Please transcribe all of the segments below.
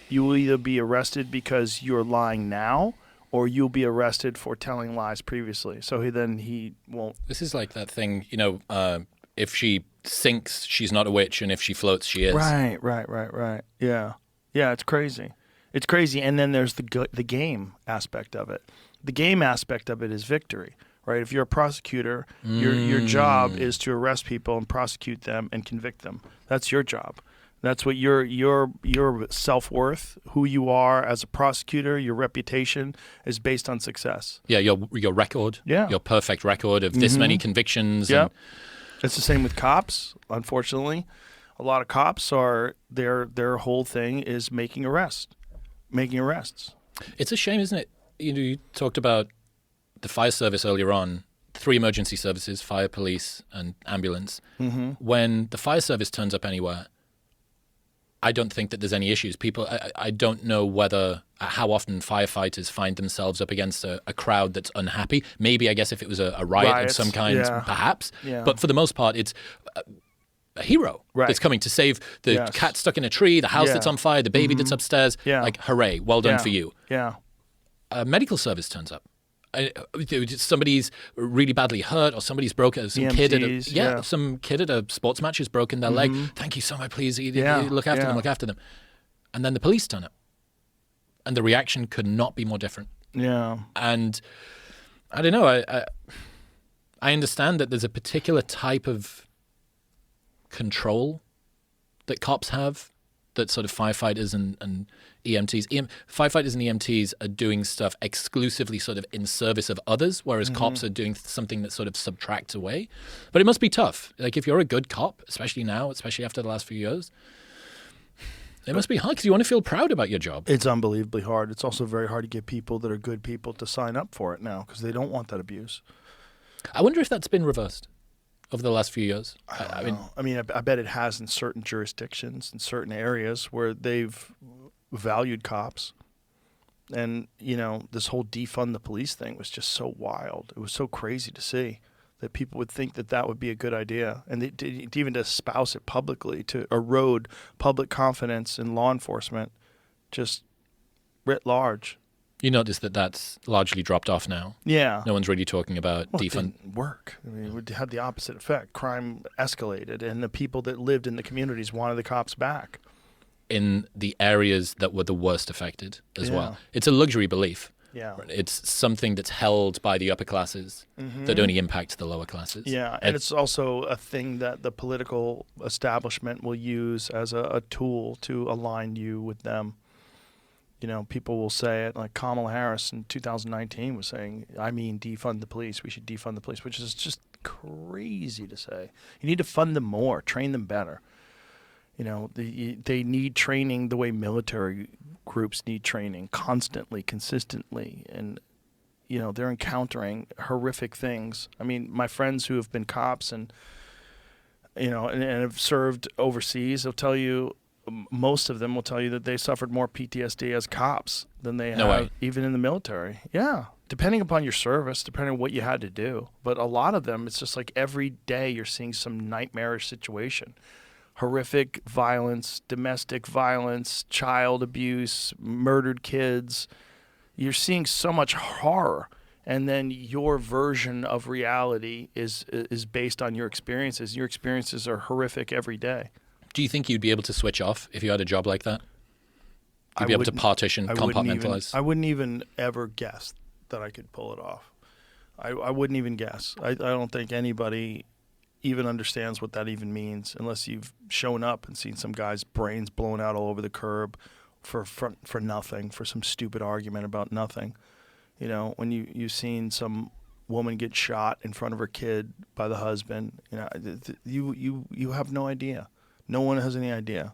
You will either be arrested because you're lying now, or you'll be arrested for telling lies previously. So he won't. This is like that thing, if she sinks, she's not a witch, and if she floats, she is. Right. Yeah. Yeah, it's crazy. It's crazy. And then there's the game aspect of it. The game aspect of it is victory, right? If you're a prosecutor, your job is to arrest people and prosecute them and convict them. That's your job. That's what your self-worth, who you are as a prosecutor, your reputation is based on success. Yeah, your record, your perfect record of this many convictions. Yeah, it's the same with cops. Unfortunately, a lot of cops are their whole thing is making arrests. It's a shame, isn't it? You talked about the fire service earlier on. 3 emergency services: fire, police, and ambulance. When the fire service turns up anywhere, I don't think that there's any issues. I don't know how often firefighters find themselves up against a crowd that's unhappy. Maybe, I guess, if it was a riot of some kind, perhaps. Yeah. But for the most part, it's a hero that's coming to save the cat stuck in a tree, the house that's on fire, the baby that's upstairs. Yeah. Like, hooray, well done for you. Yeah. A medical service turns up. Somebody's really badly hurt, or somebody's broken. Some kid at a sports match has broken their leg. Thank you so much, please. Look after them. And then the police turn up, and the reaction could not be more different. Yeah. And I don't know. I understand that there's a particular type of control that cops have, that sort of firefighters and EMTs. Firefighters and EMTs are doing stuff exclusively sort of in service of others, whereas cops are doing something that sort of subtracts away. But it must be tough. Like, if you're a good cop, especially now, especially after the last few years, it must be hard because you want to feel proud about your job. It's unbelievably hard. It's also very hard to get people that are good people to sign up for it now because they don't want that abuse. I wonder if that's been reversed over the last few years. I mean, I bet it has in certain jurisdictions, in certain areas where they've valued cops. And, this whole defund the police thing was just so wild. It was so crazy to see that people would think that would be a good idea. And even to espouse it publicly, to erode public confidence in law enforcement, just writ large. You notice that that's largely dropped off now. Yeah. No one's really talking about defund. It didn't work. I mean, it had the opposite effect. Crime escalated, and the people that lived in the communities wanted the cops back. In the areas that were the worst affected as well. It's a luxury belief. Yeah. It's something that's held by the upper classes that only impacts the lower classes. Yeah, and it's also a thing that the political establishment will use as a tool to align you with them. People will say it, like Kamala Harris in 2019 was saying, defund the police. We should defund the police, which is just crazy to say. You need to fund them more, train them better. They need training the way military groups need training, constantly, consistently. And, they're encountering horrific things. I mean, my friends who have been cops and have served overseas, they'll tell you, most of them will tell you that they suffered more PTSD as cops than they have even in the military. Yeah, depending upon your service, depending on what you had to do. But a lot of them, it's just like every day you're seeing some nightmarish situation. Horrific violence, domestic violence, child abuse, murdered kids. You're seeing so much horror. And then your version of reality is based on your experiences. Your experiences are horrific every day. Do you think you'd be able to switch off if you had a job like that? You'd be able to partition, compartmentalize? I wouldn't even ever guess that I could pull it off. I wouldn't even guess. I don't think anybody even understands what that even means unless you've shown up and seen some guy's brains blown out all over the curb for nothing, for some stupid argument about nothing. When you've seen some woman get shot in front of her kid by the husband, you have no idea. No one has any idea.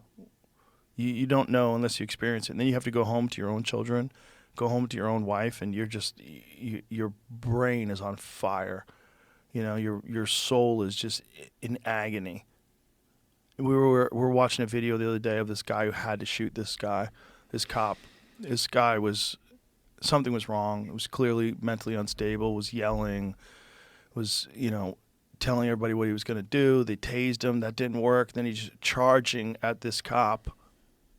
You don't know unless you experience it. And then you have to go home to your own children, go home to your own wife, and your brain is on fire. Your soul is just in agony. We were watching a video the other day of this guy who had to shoot this cop. This guy something was wrong. It was clearly mentally unstable, was yelling, was, telling everybody what he was going to do. They tased him. That didn't work. Then he's charging at this cop,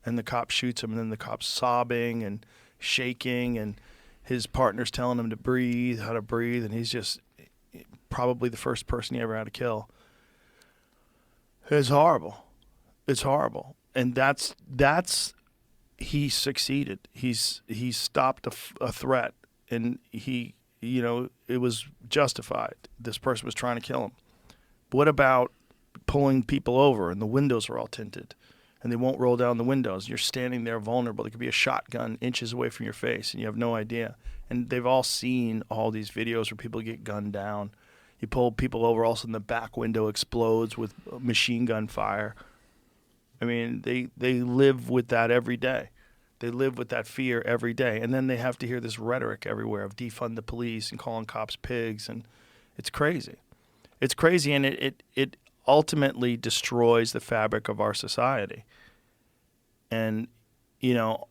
and the cop shoots him, and then the cop's sobbing and shaking, and his partner's telling him to breathe, how to breathe, and he's just probably the first person he ever had to kill. It's horrible. It's horrible. And that's he succeeded. He's stopped a threat, and he, you know, it was justified. This person was trying to kill him. But what about pulling people over and the windows are all tinted and they won't roll down the windows? You're standing there vulnerable. There could be a shotgun inches away from your face and you have no idea. And they've all seen all these videos where people get gunned down. You pull people over, all of a sudden the back window explodes with machine gun fire. I mean, they live with that every day. They live with that fear every day. And then they have to hear this rhetoric everywhere of defund the police and calling cops pigs. And it's crazy. It's crazy, and it ultimately destroys the fabric of our society. And, you know,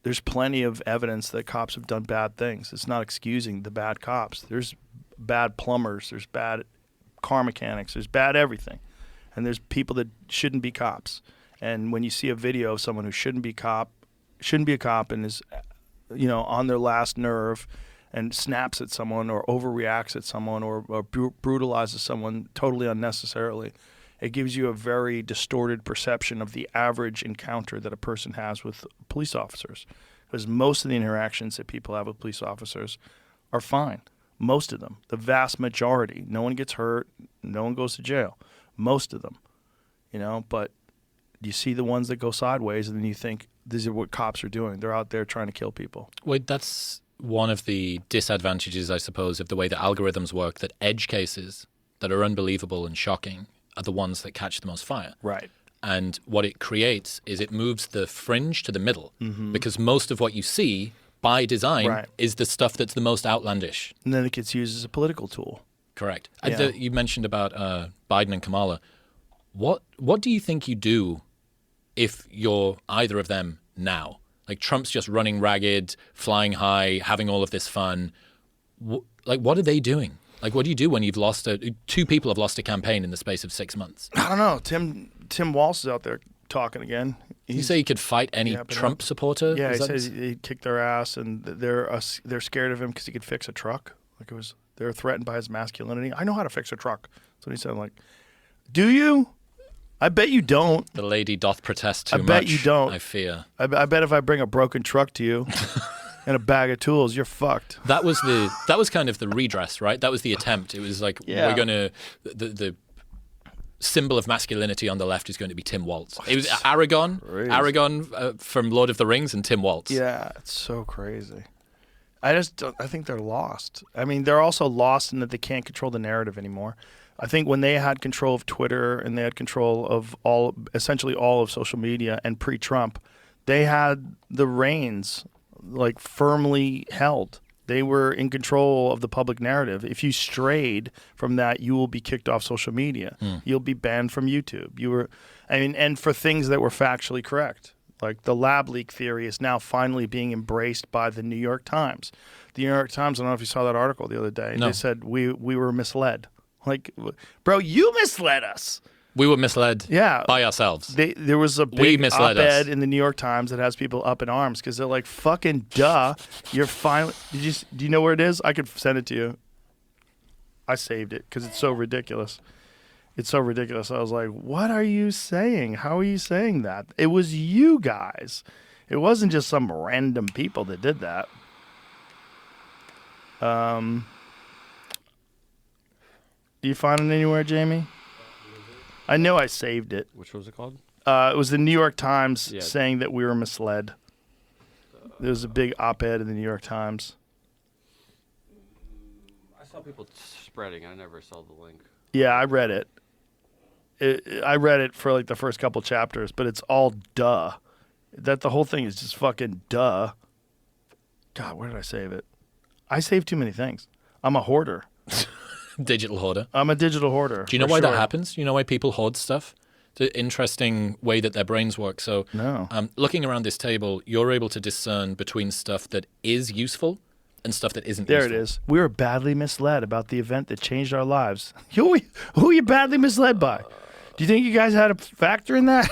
there's plenty of evidence that cops have done bad things. It's not excusing the bad cops. There's bad plumbers. There's bad car mechanics. There's bad everything. And there's people that shouldn't be cops. And when you see a video of someone who shouldn't be a cop and is, you know, on their last nerve and snaps at someone or overreacts at someone or brutalizes someone totally unnecessarily, it gives you a very distorted perception of the average encounter that a person has with police officers. Because most of the interactions that people have with police officers are fine. Most of them. The vast majority. No one gets hurt. No one goes to jail. Most of them. You know, but you see the ones that go sideways and then you think, these are what cops are doing. They're out there trying to kill people. Wait, that's one of the disadvantages, I suppose, of the way that algorithms work, that edge cases that are unbelievable and shocking are the ones that catch the most fire. Right. And what it creates is it moves the fringe to the middle, because most of what you see by design is the stuff that's the most outlandish. And then it gets used as a political tool. Correct. Yeah. You mentioned about Biden and Kamala. What do you think you do if you're either of them now? Like, Trump's just running ragged, flying high, having all of this fun. What are they doing? Like, what do you do when you've lost two people have lost a campaign in the space of 6 months? I don't know. Tim Walz is out there talking again. You say he could fight any Trump supporter? Yeah, he says he'd kick their ass, and they're scared of him because he could fix a truck. Like, they're threatened by his masculinity. I know how to fix a truck. That's what he said. I'm like, do you? I bet you don't. The lady doth protest too much. I bet you don't. I fear. I bet if I bring a broken truck to you and a bag of tools, you're fucked. That was kind of the redress, right? That was the attempt. It was like, we're going to the symbol of masculinity on the left is going to be Tim Walz. It was Aragon from Lord of the Rings, and Tim Walz. Yeah, it's so crazy. I think they're lost. I mean, they're also lost in that they can't control the narrative anymore. I think when they had control of Twitter and they had control of essentially all of social media and pre-Trump, they had the reins like firmly held. They were in control of the public narrative. If you strayed from that, you will be kicked off social media. You'll be banned from YouTube. And for things that were factually correct. Like the lab leak theory is now finally being embraced by the New York Times. The New York Times, I don't know if you saw that article the other day. No. They said we were misled. Like, bro, you misled us. We were misled by ourselves. There was a big op-ed in the New York Times that has people up in arms because they're like, fucking duh. You're finally... Do you know where it is? I could send it to you. I saved it because it's so ridiculous. It's so ridiculous. I was like, what are you saying? How are you saying that? It was you guys. It wasn't just some random people that did that. Do you find it anywhere, Jamie? I know I saved it. Which was it called? It was the New York Times saying that we were misled. There was a big op-ed in the New York Times. I saw people spreading. I never saw the link. Yeah, I read it. I read it for like the first couple chapters, but it's all duh. That the whole thing is just fucking duh. God, where did I save it? I save too many things. I'm a hoarder. Digital hoarder. I'm a digital hoarder. Do you know why that happens? Do you know why people hoard stuff? It's an interesting way that their brains work. So, looking around this table, you're able to discern between stuff that is useful and stuff that isn't useful. There it is. We were badly misled about the event that changed our lives. Who are you badly misled by? Do you think you guys had a factor in that?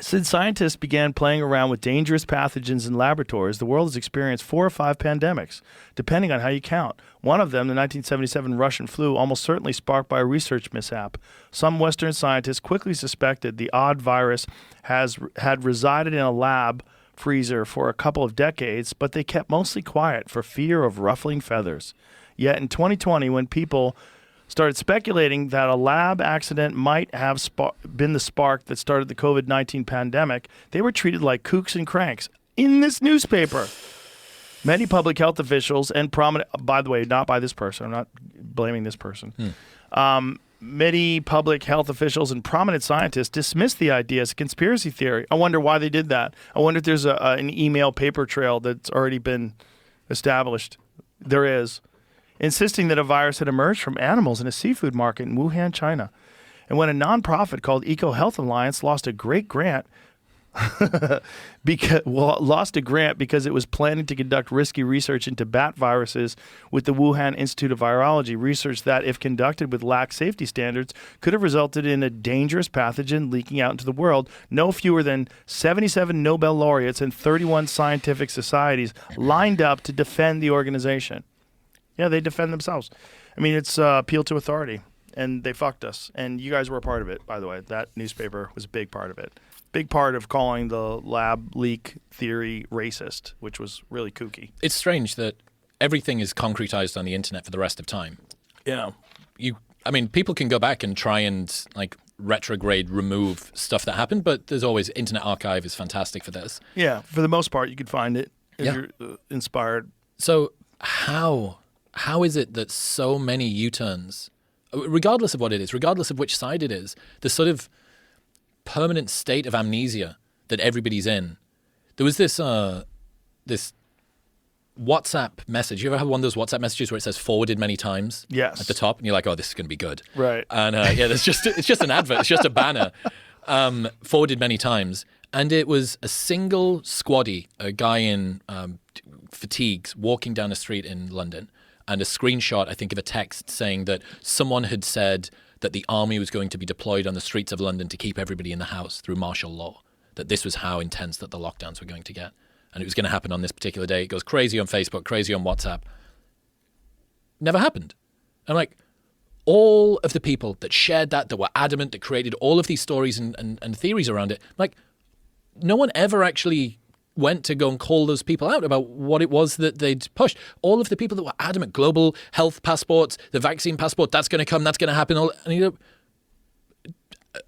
Since scientists began playing around with dangerous pathogens in laboratories, the world has experienced 4 or 5 pandemics, depending on how you count. One of them, the 1977 Russian flu, almost certainly sparked by a research mishap. Some Western scientists quickly suspected the odd virus had resided in a lab freezer for a couple of decades, but they kept mostly quiet for fear of ruffling feathers. Yet in 2020, when people started speculating that a lab accident might have been the spark that started the COVID-19 pandemic, they were treated like kooks and cranks in this newspaper. Many public health officials and prominent, by the way, not by this person, I'm not blaming this person. Many public health officials and prominent scientists dismissed the idea as a conspiracy theory. I wonder why they did that. I wonder if there's an email paper trail that's already been established. There is. Insisting that a virus had emerged from animals in a seafood market in Wuhan, China. And when a nonprofit called Eco Health Alliance lost a grant because it was planning to conduct risky research into bat viruses with the Wuhan Institute of Virology, research that, if conducted with lax safety standards, could have resulted in a dangerous pathogen leaking out into the world. No fewer than 77 Nobel laureates and 31 scientific societies lined up to defend the organization. Yeah, they defend themselves. I mean, it's appeal to authority, and they fucked us. And you guys were a part of it, by the way. That newspaper was a big part of it. Big part of calling the lab leak theory racist, which was really kooky. It's strange that everything is concretized on the internet for the rest of time. Yeah. I mean, people can go back and try and retrograde remove stuff that happened, but there's always Internet Archive is fantastic for this. Yeah, for the most part, you could find it if you're inspired. So how is it that so many U-turns, regardless of what it is, regardless of which side it is, the sort of permanent state of amnesia that everybody's in? There was this WhatsApp message. You ever have one of those WhatsApp messages where it says forwarded many times? Yes. At the top, and you're like, oh, this is going to be good. Right. And it's just an advert. It's just a banner. Forwarded many times. And it was a single squaddy, a guy in fatigues, walking down a street in London, and a screenshot, I think, of a text saying that someone had said that the army was going to be deployed on the streets of London to keep everybody in the house through martial law, that this was how intense that the lockdowns were going to get. And it was going to happen on this particular day. It goes crazy on Facebook, crazy on WhatsApp. Never happened. I'm like, all of the people that shared that were adamant, that created all of these stories and theories around it, like, no one ever actually went to go and call those people out about what it was that they'd pushed. All of the people that were adamant, global health passports, the vaccine passport, that's going to come, that's going to happen. And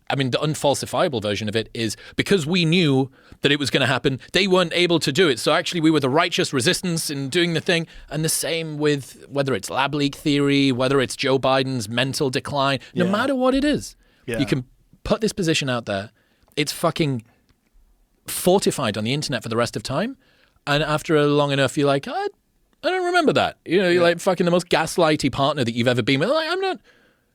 I mean, the unfalsifiable version of it is because we knew that it was going to happen, they weren't able to do it. So actually we were the righteous resistance in doing the thing. And the same with whether it's lab leak theory, whether it's Joe Biden's mental decline, no matter what it is. Yeah. You can put this position out there. It's fucking fortified on the internet for the rest of time, and after a long enough, you're like, I don't remember that. You know, you're like fucking the most gaslighty partner that you've ever been with. Like, I'm not.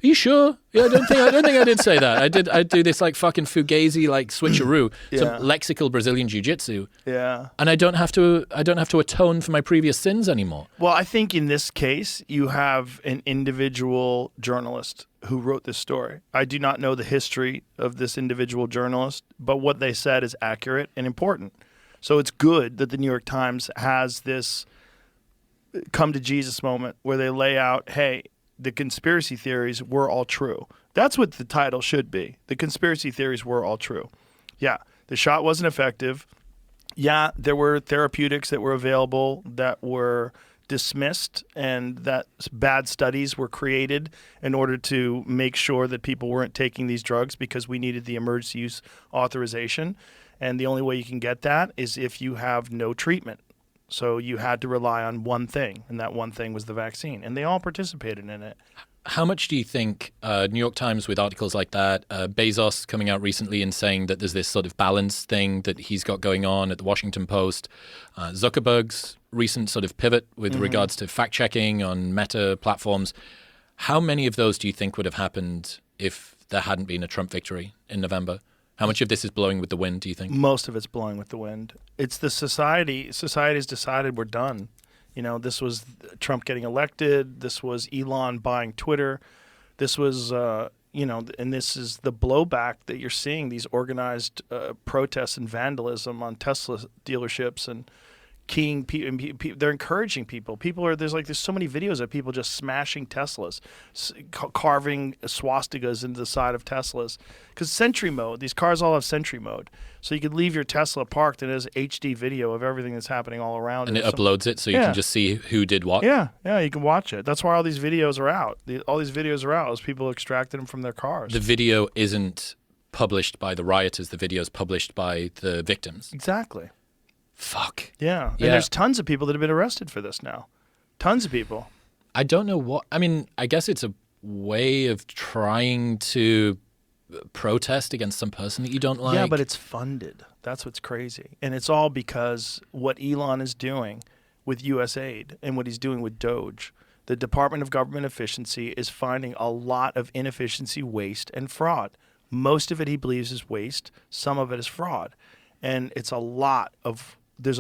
Are you sure? Yeah, I don't think I did say that. I do this like fucking fugazi like switcheroo, some lexical Brazilian jiu-jitsu. Yeah. And I don't have to atone for my previous sins anymore. Well, I think in this case, you have an individual journalist who wrote this story. I do not know the history of this individual journalist, but what they said is accurate and important. So it's good that the New York Times has this come to Jesus moment where they lay out, hey, the conspiracy theories were all true. That's what the title should be. The conspiracy theories were all true. Yeah, the shot wasn't effective. Yeah, there were therapeutics that were available that were dismissed, and that bad studies were created in order to make sure that people weren't taking these drugs because we needed the emergency use authorization. And the only way you can get that is if you have no treatment. So you had to rely on one thing, and that one thing was the vaccine. And they all participated in it. How much do you think New York Times with articles like that, Bezos coming out recently and saying that there's this sort of balance thing that he's got going on at the Washington Post, Zuckerberg's recent sort of pivot with regards to fact-checking on Meta platforms, how many of those do you think would have happened if there hadn't been a Trump victory in November? How much of this is blowing with the wind, do you think? Most of it's blowing with the wind. It's the society. Society's decided we're done. You know, this was Trump getting elected. This was Elon buying Twitter. This was, and this is the blowback that you're seeing, these organized protests and vandalism on Tesla dealerships and keying people. They're encouraging people. There's so many videos of people just smashing Teslas, carving swastikas into the side of Teslas. Because Sentry mode, these cars all have Sentry mode. So you could leave your Tesla parked and it has HD video of everything that's happening all around. And it uploads it so you can just see who did what. Yeah, you can watch it. That's why all these videos are out. All these videos are out as people extracted them from their cars. The video isn't published by the rioters. The video is published by the victims. Exactly. Fuck. Yeah. And there's tons of people that have been arrested for this now. Tons of people. I don't know what... I mean, I guess it's a way of trying to protest against some person that you don't like. Yeah, but it's funded. That's what's crazy. And it's all because what Elon is doing with USAID and what he's doing with Doge. The Department of Government Efficiency is finding a lot of inefficiency, waste, and fraud. Most of it he believes is waste. Some of it is fraud. And there's a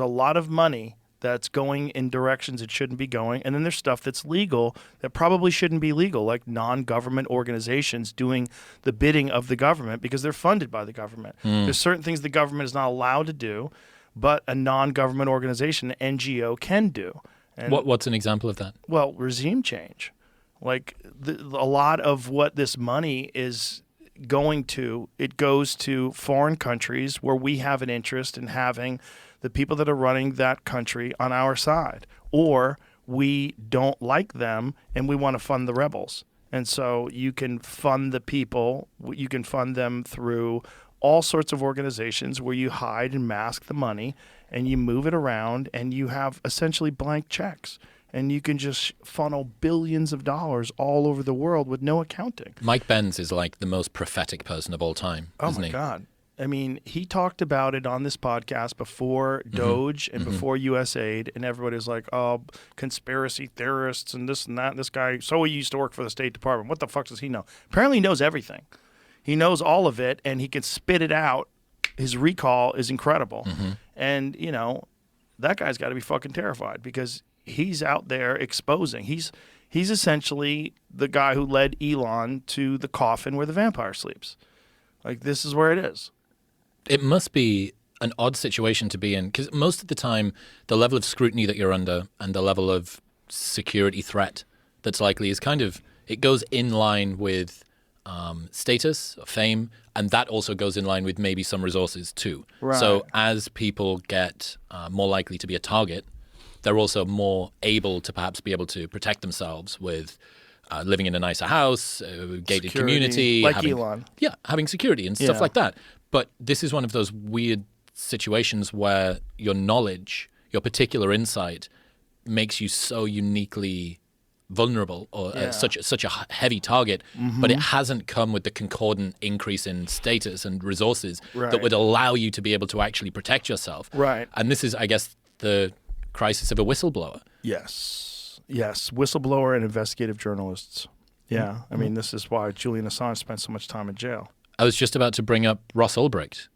lot of money that's going in directions it shouldn't be going. And then there's stuff that's legal that probably shouldn't be legal, like non-government organizations doing the bidding of the government because they're funded by the government. There's certain things the government is not allowed to do, but a non-government organization, an NGO, can do. And what's an example of that? Well, regime change. Like a lot of what this money is going to, it goes to foreign countries where we have an interest in having the people that are running that country on our side, or we don't like them and we want to fund the rebels. And so you can fund the people, you can fund them through all sorts of organizations where you hide and mask the money and you move it around and you have essentially blank checks. And you can just funnel billions of dollars all over the world with no accounting. Mike Benz is like the most prophetic person of all time, isn't he? Oh, my God. I mean, he talked about it on this podcast before Doge and before USAID, and everybody was like, oh, conspiracy theorists and this and that. And this guy, so he used to work for the State Department. What the fuck does he know? Apparently he knows everything. He knows all of it, and he can spit it out. His recall is incredible. And, that guy's got to be fucking terrified because he's out there exposing. He's essentially the guy who led Elon to the coffin where the vampire sleeps. Like, this is where it is. It must be an odd situation to be in because most of the time, the level of scrutiny that you're under and the level of security threat that's likely is it goes in line with status, fame, and that also goes in line with maybe some resources too. Right. So as people get more likely to be a target, they're also more able to perhaps be able to protect themselves with living in a nicer house, gated Security, community. like Elon. Yeah, having security and stuff like that. But this is one of those weird situations where your knowledge, your particular insight, makes you so uniquely vulnerable or such a heavy target, but it hasn't come with the concordant increase in status and resources that would allow you to be able to actually protect yourself. Right. And this is, I guess, the crisis of a whistleblower. Yes, whistleblower and investigative journalists. Yeah, I mean, this is why Julian Assange spent so much time in jail. I was just about to bring up Ross Ulbricht,